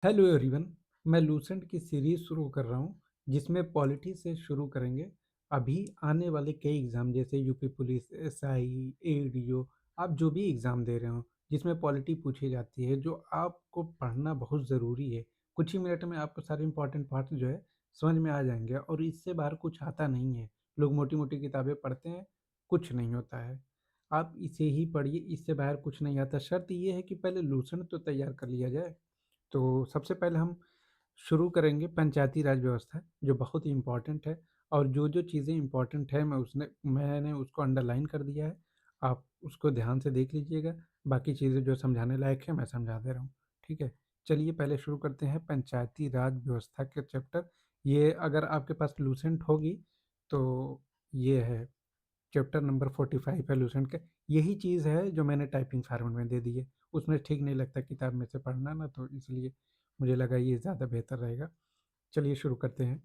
Hello everyone. मैं Lucent की series शुरू कर रहा हूँ जिसमें पॉलिटी से शुरू करेंगे। अभी आने वाले कई एग्ज़ाम जैसे यूपी पुलिस, एसआई, एडीओ, आप जो भी एग्ज़ाम दे रहे हो जिसमें पॉलिटी पूछी जाती है, जो आपको पढ़ना बहुत ज़रूरी है। कुछ ही मिनट में आपको सारे इंपॉर्टेंट पार्ट जो है समझ में आ जाएंगे और इससे बाहर कुछ आता नहीं है। लोग मोटी मोटी किताबें पढ़ते हैं, कुछ नहीं होता है। आप इसे ही पढ़िए, इससे बाहर कुछ नहीं आता। शर्त ये है कि पहले लूसेंट तो तैयार कर लिया जाए। तो सबसे पहले हम शुरू करेंगे पंचायती राज व्यवस्था, जो बहुत ही इम्पोर्टेंट है। और जो चीज़ें इम्पोर्टेंट है मैंने उसको अंडरलाइन कर दिया है। आप उसको ध्यान से देख लीजिएगा। बाकी चीज़ें जो समझाने लायक है मैं समझा दे रहा हूँ। ठीक है, चलिए पहले शुरू करते हैं पंचायती राज व्यवस्था के चैप्टर। ये अगर आपके पास लूसेंट होगी तो ये है चैप्टर नंबर 45 है लूसेंट का। यही चीज़ है जो मैंने टाइपिंग फॉर्मेट में दे दी है। उसमें ठीक नहीं लगता किताब में से पढ़ना ना, तो इसलिए मुझे लगा ये ज़्यादा बेहतर रहेगा। चलिए शुरू करते हैं।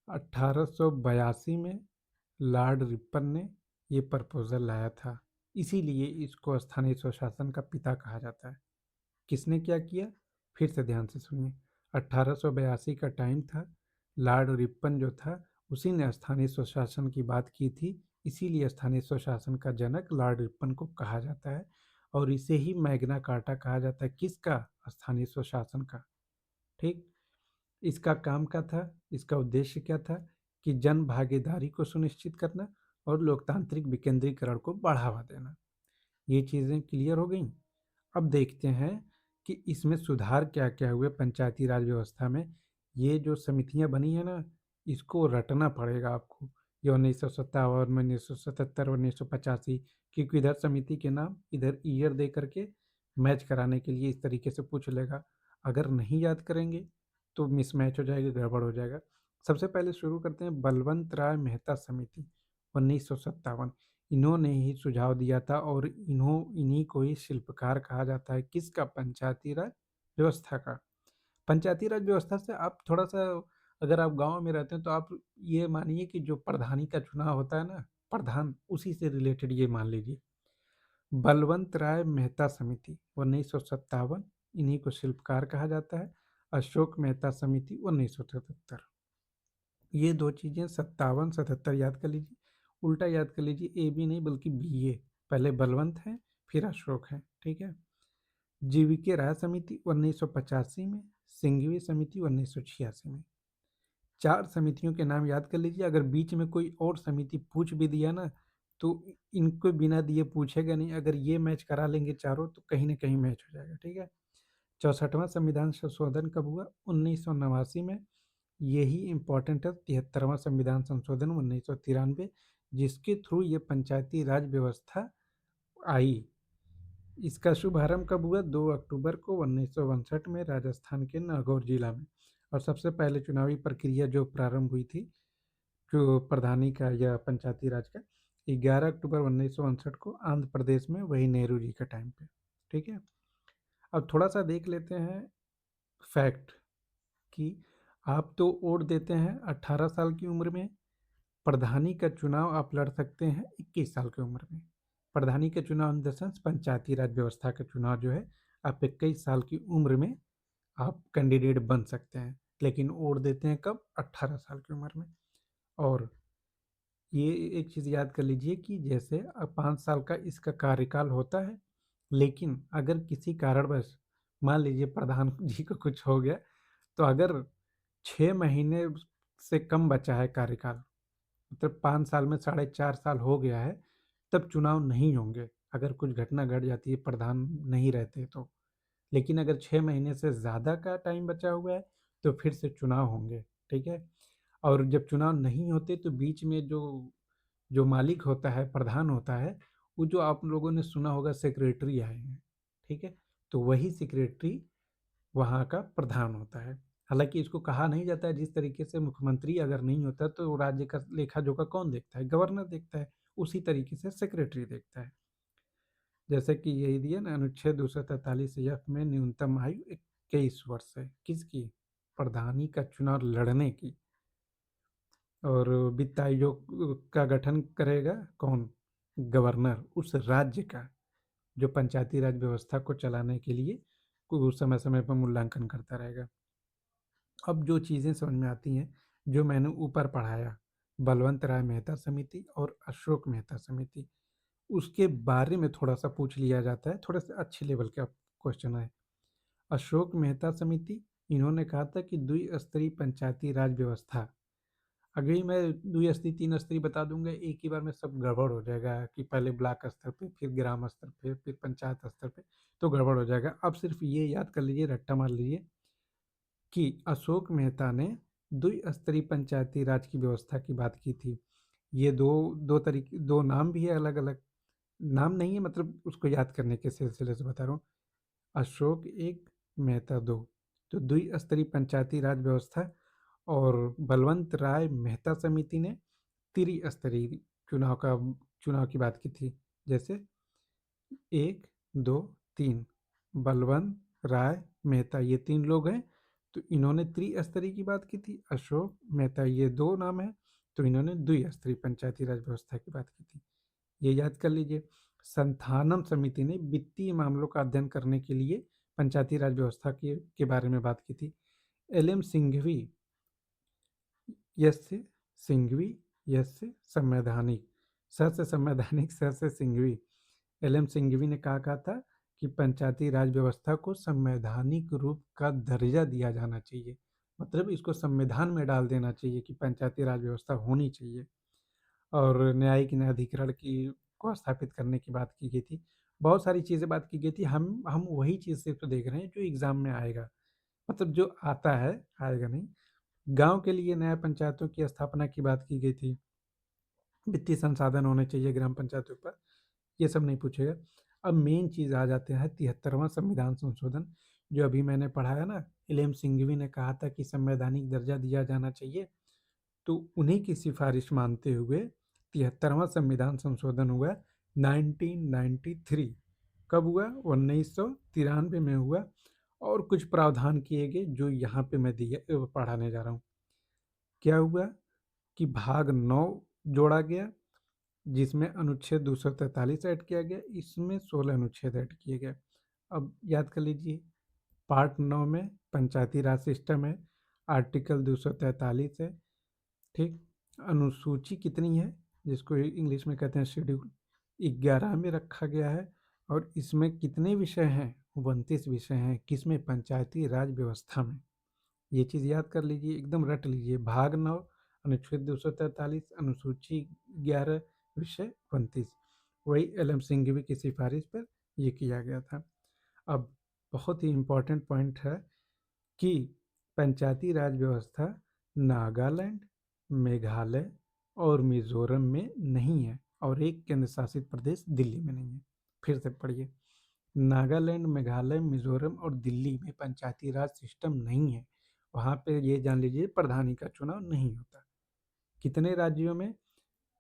1882 में लॉर्ड रिपन ने ये प्रपोजल लाया था, इसीलिए इसको स्थानीय स्वशासन का पिता कहा जाता है। किसने क्या किया, फिर से ध्यान से सुनिए। 1882 का टाइम था, लॉर्ड रिपन जो था उसी ने स्थानीय स्वशासन की बात की थी, इसीलिए स्थानीय स्वशासन का जनक लॉर्ड रिपन को कहा जाता है। और इसे ही मैग्ना कार्टा कहा जाता है। किसका? स्थानीय स्वशासन का। ठीक। इसका काम क्या था, इसका उद्देश्य क्या था कि जन भागीदारी को सुनिश्चित करना और लोकतांत्रिक विकेंद्रीकरण को बढ़ावा देना। ये चीज़ें क्लियर हो गई। अब देखते हैं कि इसमें सुधार क्या क्या हुए पंचायती राज व्यवस्था में। ये जो समितियां बनी है ना, इसको रटना पड़ेगा आपको। ये 1957, 1977, 1985, क्योंकि इधर समिति के नाम इधर ईयर दे करके मैच कराने के लिए इस तरीके से पूछ लेगा। अगर नहीं याद करेंगे तो मिसमैच हो जाएगा, गड़बड़ हो जाएगा। सबसे पहले शुरू करते हैं बलवंत राय मेहता समिति, 1957। इन्होंने ही सुझाव दिया था और इन्हीं को ही शिल्पकार कहा जाता है। किसका? पंचायती राज व्यवस्था का। पंचायती राज व्यवस्था से आप थोड़ा सा, अगर आप गांव में रहते हैं तो आप ये मानिए कि जो प्रधानी का चुनाव होता है ना, प्रधान, उसी से रिलेटेड ये मान लीजिए। बलवंत राय मेहता समिति 1957, इन्हीं को शिल्पकार कहा जाता है। अशोक मेहता समिति 1977। ये दो चीज़ें 57 77 याद कर लीजिए। उल्टा याद कर लीजिए, ए बी नहीं बल्कि बी ए। पहले बलवंत है फिर अशोक है। ठीक है। जीवीके राय समिति 1985 में, सिंघवी समिति 1986 में। चार समितियों के नाम याद कर लीजिए। अगर बीच में कोई और समिति पूछ भी दिया ना, तो इनको बिना दिए पूछेगा नहीं। अगर ये मैच करा लेंगे चारों तो कहीं ना कहीं मैच हो जाएगा। ठीक है। 64वां संविधान संशोधन कब हुआ? 1989 में। यही इम्पोर्टेंट है। 73वां संविधान संशोधन 1993, जिसके थ्रू ये पंचायती राज व्यवस्था आई। इसका शुभारंभ कब हुआ? 2 अक्टूबर को 1962 में राजस्थान के नागौर जिला में। और सबसे पहले चुनावी प्रक्रिया जो प्रारंभ हुई थी, जो प्रधानी का या पंचायती राज का, 11 अक्टूबर 1962 को आंध्र प्रदेश में, वही नेहरू जी के टाइम पे। ठीक है। अब थोड़ा सा देख लेते हैं फैक्ट कि आप तो वोट देते हैं 18 साल की उम्र में। प्रधानी का चुनाव आप लड़ सकते हैं 21 साल की उम्र में। प्रधानी का चुनाव इन द सेंस पंचायती राज व्यवस्था का चुनाव जो है, आप 21 साल की उम्र में आप कैंडिडेट बन सकते हैं। लेकिन वोट देते हैं कब? 18 साल की उम्र में। और ये एक चीज़ याद कर लीजिए कि जैसे 5 साल का इसका कार्यकाल होता है, लेकिन अगर किसी कारणवश मान लीजिए प्रधान जी को कुछ हो गया, तो अगर 6 महीने से कम बचा है कार्यकाल, मतलब 5 साल में 4.5 साल हो गया है, तब चुनाव नहीं होंगे। अगर कुछ घटना घट जाती है, प्रधान नहीं रहते तो। लेकिन अगर 6 महीने से ज़्यादा का टाइम बचा हुआ है तो फिर से चुनाव होंगे। ठीक है। और जब चुनाव नहीं होते तो बीच में जो जो मालिक होता है, प्रधान होता है, वो जो आप लोगों ने सुना होगा सेक्रेटरी आए हैं। ठीक है। तो वही सेक्रेटरी वहाँ का प्रधान होता है। हालाँकि इसको कहा नहीं जाता है, जिस तरीके से मुख्यमंत्री अगर नहीं होता तो राज्य का लेखा-जोखा कौन देखता है? गवर्नर देखता है। उसी तरीके से सेक्रेटरी देखता है। जैसे कि यही दिया ना, अनुच्छेद 243 एफ में न्यूनतम आयु 21 वर्ष है। किसकी? प्रधानी का चुनाव लड़ने की। और वित्त आयोग का गठन करेगा कौन? गवर्नर, उस राज्य का, जो पंचायती राज व्यवस्था को चलाने के लिए को समय-समय पर मूल्यांकन करता रहेगा। अब जो चीज़ें समझ में आती हैं, जो मैंने ऊपर पढ़ाया, बलवंत राय मेहता समिति और अशोक मेहता समिति, उसके बारे में थोड़ा-सा पूछ लिया जाता है, थोड़े-से अच्छे लेवल का क्वेश्चन है। अशोक मेहता समिति, इन्होंने कहा था कि द्विस्तरीय पंचायती राज व्यवस्था, अभी मैं द्विस्तरीय, 3 स्तरीय बता दूँगा, एक ही बार में सब गड़बड़ हो जाएगा कि पहले ब्लॉक स्तर पे, फिर ग्राम स्तर पे, फिर पंचायत स्तर पे, तो गड़बड़ हो जाएगा। अब सिर्फ़ ये याद कर लीजिए, रट्टा मार लीजिए कि अशोक मेहता ने द्विस्तरीय पंचायती राज की व्यवस्था की बात की थी। ये 2 नाम भी है अलग-अलग, नाम नहीं है, मतलब उसको याद करने के सिलसिले से बता रहा हूँ। अशोक 1, मेहता 2, तो द्विस्तरीय पंचायती राज व्यवस्था। और बलवंत राय मेहता समिति ने त्रिस्तरीय चुनाव का चुनाव की बात की थी। जैसे 1, 2, 3, बलवंत राय मेहता, ये 3 लोग हैं, तो इन्होंने त्रिस्तरीय की बात की थी। अशोक मेहता, ये 2 नाम हैं, तो इन्होंने द्विस्तरीय पंचायती राज व्यवस्था की बात की थी। ये याद कर लीजिए। संथानम समिति ने वित्तीय मामलों का अध्ययन करने के लिए पंचायती राज व्यवस्था के बारे में बात की थी। एल एम सिंघवी, यस से सिंघवी, यस से संवैधानिक, स से संवैधानिक, स से सिंघवी। एल एम सिंघवी ने कहा था कि पंचायती राज व्यवस्था को संवैधानिक रूप का दर्जा दिया जाना चाहिए, मतलब इसको संविधान में डाल देना चाहिए कि पंचायती राज व्यवस्था होनी चाहिए। और न्यायिक न्यायाधिकरण की को स्थापित करने की बात की गई थी। बहुत सारी चीज़ें बात की गई थी। हम वही चीज़ सिर्फ़ देख रहे हैं जो एग्ज़ाम में आएगा, मतलब जो आता है, आएगा नहीं। गाँव के लिए न्याय पंचायतों की स्थापना की बात की गई थी। वित्तीय संसाधन होने चाहिए ग्राम पंचायतों पर, ये सब नहीं पूछेगा। अब मेन चीज़ आ जाते हैं 73वां संविधान संशोधन, जो अभी मैंने पढ़ाया ना, एल.एम. सिंघवी ने कहा था कि संवैधानिक दर्जा दिया जाना चाहिए, तो उन्हीं की सिफारिश मानते हुए 73वां संविधान संशोधन हुआ 1993। कब हुआ? 1993 में हुआ। और कुछ प्रावधान किए गए जो यहाँ पे मैं पढ़ाने जा रहा हूँ। क्या हुआ कि भाग 9 जोड़ा गया, जिसमें अनुच्छेद 243 ऐड किया गया, इसमें 16 अनुच्छेद ऐड किए गए। अब याद कर लीजिए, पार्ट 9 में पंचायती राज सिस्टम है, आर्टिकल 243 है, ठीक। अनुसूची कितनी है, जिसको इंग्लिश में कहते हैं शेड्यूल, 11 में रखा गया है। और इसमें कितने विषय हैं? 29 विषय हैं। किसमें? पंचायती राज व्यवस्था में। ये चीज़ याद कर लीजिए, एकदम रट लीजिए। भाग 9, अनुच्छेद 243, अनुसूची 11, विषय 29। वही एल एम सिंघवी की सिफारिश पर ये किया गया था। अब बहुत ही इम्पोर्टेंट पॉइंट है कि पंचायती राज व्यवस्था नागालैंड, मेघालय और मिजोरम में नहीं है, और एक केंद्र शासित प्रदेश दिल्ली में नहीं है। फिर से पढ़िए, नागालैंड, मेघालय, मिजोरम और दिल्ली में पंचायती राज सिस्टम नहीं है। वहाँ पे ये जान लीजिए, प्रधानी का चुनाव नहीं होता। कितने राज्यों में?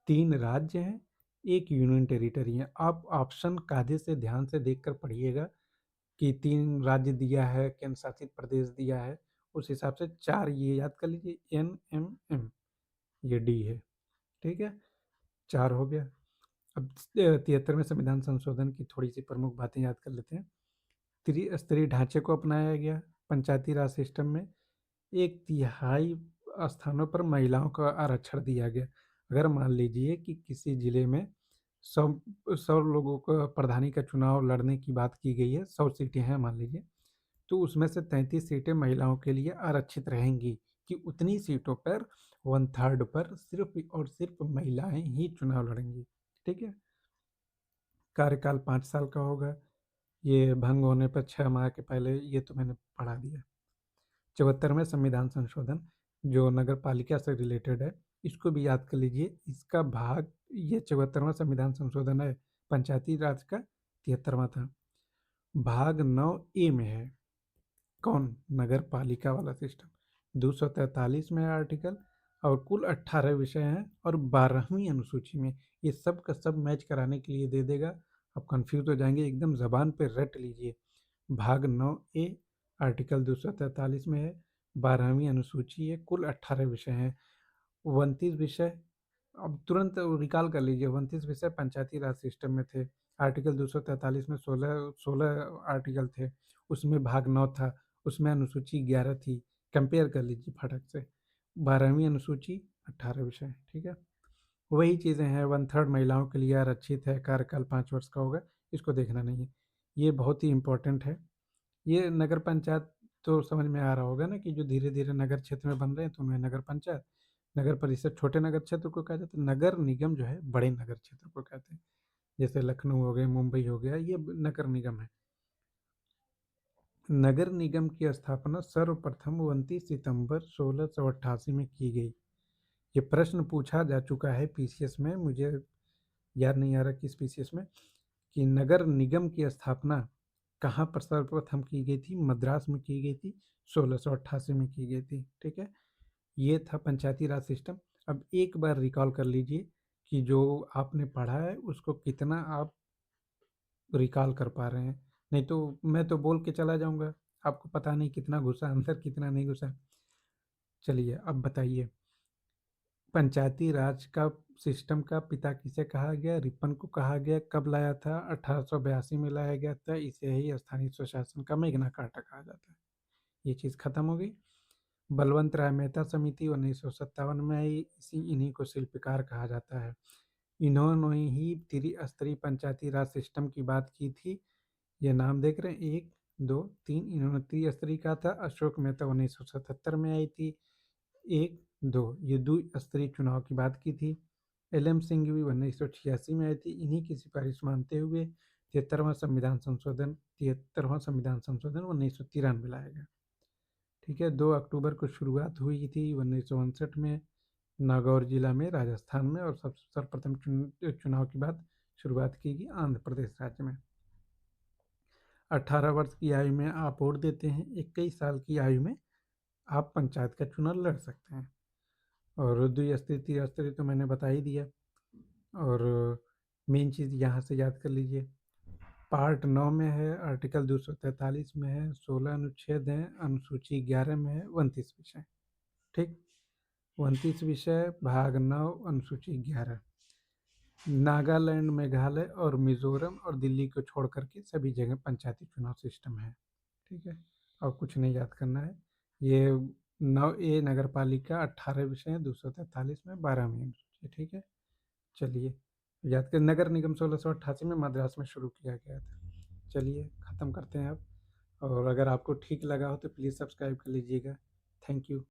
3 राज्य हैं, 1 यूनियन टेरिटरी है। आप ऑप्शन कायदे से ध्यान से देखकर पढ़िएगा कि 3 राज्य दिया है, केंद्र शासित प्रदेश दिया है, उस हिसाब से 4 ये याद कर लीजिए, एनएमएम, ये डी है, ठीक है? 4 हो गया। अब 73वें संविधान संशोधन की थोड़ी-सी प्रमुख बातें याद कर लेते हैं। त्रिस्तरीय ढांचे को अपनाया गया पंचायती राज सिस्टम में। 1/3 स्थानों पर महिलाओं को आरक्षण दिया गया। अगर मान लीजिए कि किसी ज़िले में 100 लोगों को प्रधानी का चुनाव लड़ने की बात की गई है, 100 सीटें हैं मान लीजिए, तो उसमें से 33 सीटें महिलाओं के लिए आरक्षित रहेंगी, कि उतनी सीटों पर 1/3 पर सिर्फ़ और सिर्फ़ महिलाएँ ही चुनाव लड़ेंगी, ठीक है? कार्यकाल 5 साल का होगा। ये भंग होने पर 6 माह के पहले, ये तो मैंने पढ़ा दिया। 74वें संविधान संशोधन, जो नगर पालिका से रिलेटेड है, इसको भी याद कर लीजिए। इसका भाग, ये 74वां संविधान संशोधन है, पंचायती राज का 73वां था। भाग 9 ए में है, कौन? नगर पालिका वाला सिस्टम। 243 में है आर्टिकल, और कुल 18 विषय हैं, और 12वीं अनुसूची में। ये सब का सब मैच कराने के लिए दे देगा, आप कंफ्यूज हो जाएंगे, एकदम जबान पे रट लीजिए। भाग 9 ए, आर्टिकल 243 में है, 12वीं अनुसूची है, कुल 18 विषय हैं। 29 विषय, अब तुरंत रिकॉल कर लीजिए, 29 विषय पंचायती राज सिस्टम में थे। आर्टिकल 243 में 16 आर्टिकल थे। उसमें भाग 9 था, उसमें अनुसूची 11 थी। कंपेयर कर लीजिए फटक से। 12वीं अनुसूची 18 विषय, ठीक है? वही चीज़ें हैं, 1/3 महिलाओं के लिए आरक्षित है, कार्यकाल 5 वर्ष का होगा, इसको देखना नहीं है। ये बहुत ही इम्पोर्टेंट है। ये नगर पंचायत तो समझ में आ रहा होगा ना कि जो धीरे-धीरे नगर क्षेत्र में बन रहे हैं तो उन्हें नगर पंचायत, नगर परिषद छोटे नगर क्षेत्र को कहा जाता है, नगर निगम जो है बड़े नगर क्षेत्र को कहते हैं। जैसे लखनऊ हो गए, मुंबई हो गया, ये नगर निगम है। नगर निगम की स्थापना सर्वप्रथम 29 सितंबर 1688 में की गई। ये प्रश्न पूछा जा चुका है पीसीएस में, मुझे याद नहीं आ रहा किस पीसीएस में, कि नगर निगम की स्थापना कहाँ पर सर्वप्रथम की गई थी? मद्रास में की गई थी, 1688 में की गई थी, ठीक है? ये था पंचायती राज सिस्टम। अब एक बार रिकॉल कर लीजिए कि जो आपने पढ़ा है उसको कितना आप रिकॉल कर पा रहे हैं। नहीं तो मैं तो बोल के चला जाऊँगा, आपको पता नहीं कितना घुसा अंदर, कितना नहीं घुसा। चलिए अब बताइए, पंचायती राज का सिस्टम का पिता किसे कहा गया? रिपन को कहा गया। कब लाया था? 1882 में लाया गया था। इसे ही स्थानीय स्वशासन का मैग्ना कार्टा कहा जाता है। ये चीज़ खत्म हो गई। बलवंत राय मेहता समिति 1957 में आई, इन्हीं को शिल्पकार कहा जाता है। इन्होंने ही त्रिस्तरीय पंचायती राज सिस्टम की बात की थी। ये नाम देख रहे हैं, 1, 2, 3, इन्होंने त्रिस्तरीय कहा था। अशोक मेहता 1977 में आई थी। 1, 2, ये द्विस्तरीय चुनाव की बात की थी। एल.एम. सिंह भी 1986 में आई थी। इन्हीं की सिफारिश मानते हुए 73वां संविधान संशोधन 1993 में लाया गया। ठीक है, 2 अक्टूबर को शुरुआत हुई थी 1959 में नागौर जिला में, राजस्थान में, और सर्वप्रथम चुनाव की बात शुरुआत की गई आंध्र प्रदेश राज्य में। 18 वर्ष की आयु में आप वोट देते हैं, 21 साल की आयु में आप पंचायत का चुनाव लड़ सकते हैं। और द्विस्तरीय त्रिस्तरीय तो मैंने बता ही दिया। और मेन चीज़ यहाँ से याद कर लीजिए, पार्ट 9 में है, आर्टिकल 243 में है, 16 अनुच्छेद हैं, अनुसूची 11 में है, 29 विषय, ठीक? 29 विषय, भाग 9, अनुसूची 11। नागालैंड, मेघालय और मिजोरम और दिल्ली को छोड़ करके सभी जगह पंचायती चुनाव सिस्टम है, ठीक है? और कुछ नहीं याद करना है। ये 9A नगर पालिका 18 विषय हैं, 243 में 12वीं अनुसूची, ठीक है? चलिए याद कर, नगर निगम 1688 में मद्रास में शुरू किया गया था। चलिए ख़त्म करते हैं अब। और अगर आपको ठीक लगा हो तो प्लीज़ सब्सक्राइब कर लीजिएगा। Thank you.